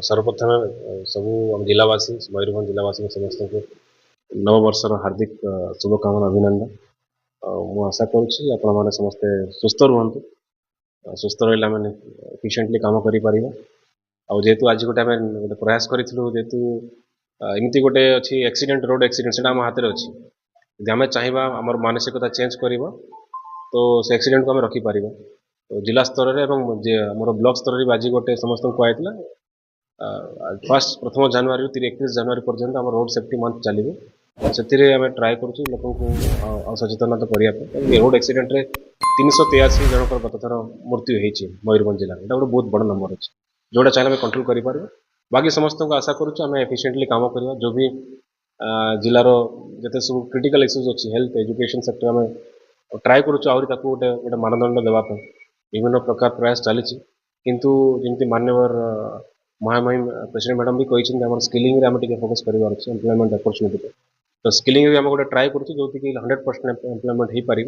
सर्वप्रथम सबू जिलावासी मयूरभंज जिलावासी समस्त को नववर्षर हार्दिक शुभकामना अभिनंदन। मु आशा करुँची आपण मैंने समस्ते सुस्थ रुहतु। सुस्थ रहा मैंने एफिशिएंटली काम करें। जेहेतु आज गोटे आम गोटे प्रयास करूँ जेहेतु एमती गोटे अच्छी एक्सीडेंट रोड एक्सीडेंट से आम हाथ में अच्छी यदि आम चाहिए आम मानसिकता चेंज कर तो से एक्सीडेंट को आम रखिपर। तो जिला स्तर में मोर ब्लॉक स्तर में आज गोटे समस्त कहला फर्स्ट प्रथम जनवरी 31 जनवरी पर्यंत आम रोड सेफ्टी मंथ चलो से आम ट्राए करूँ लोक सचेतनता करने। रोड एक्सीडेंट रे 383 जनक गत थर मृत्यु होती मयूरभंज जिले में गोटे बहुत बड़ नंबर अच्छे जोटा चाहिए आम कंट्रोल कर। बाकी समस्त को आशा करूँ आम एफिशिएंटली काम करवा जो भी जिलार जिते सब क्रिटिकल इश्यूज अच्छी हेल्थ एजुकेशन सेक्टर आम ट्राए करूँ गोटे गोटे मानदंड देवाई विभिन्न प्रकार प्रयास चली किंतु जमी मान्यवर महामहिम प्रेसिडेंट मैडम भी कही स्किलिंग आम फोकस करार अच्छे एम्प्लॉयमेंट अपॉर्चुनिटी तो स्किलिंग भी आम गोटे ट्राए करूँ जो 100% एम्प्लॉयमेंट हो पारे।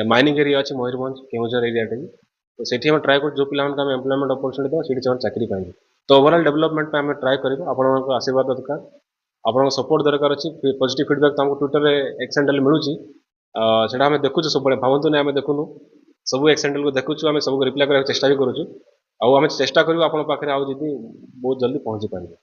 माइनिंग एरिया अच्छे मयूरभंज केवझर एरिया तो सेठी हम ट्राए कर जो पिला एम्प्लॉयमेंट अपॉर्चुनिटी देवा से चाकरी पाएंगे। तो ओवरऑल डेवलपमेंट आम ट्राए करेंगे। आपण आशीर्वाद दरकार आपण सपोर्ट दरकार अच्छी पॉजिटिव फीडबैक तो आमको ट्विटर एक्सएंडल मिलूँ से आम देखु सब भावतु नहीं आम देखुनु सब एक्सएंडल को देखु आम सब रिप्लाई करने चेष्टा भी करूँ आम चेष्टा करूँ आप बहुत जल्दी पहुँची पाएंगे।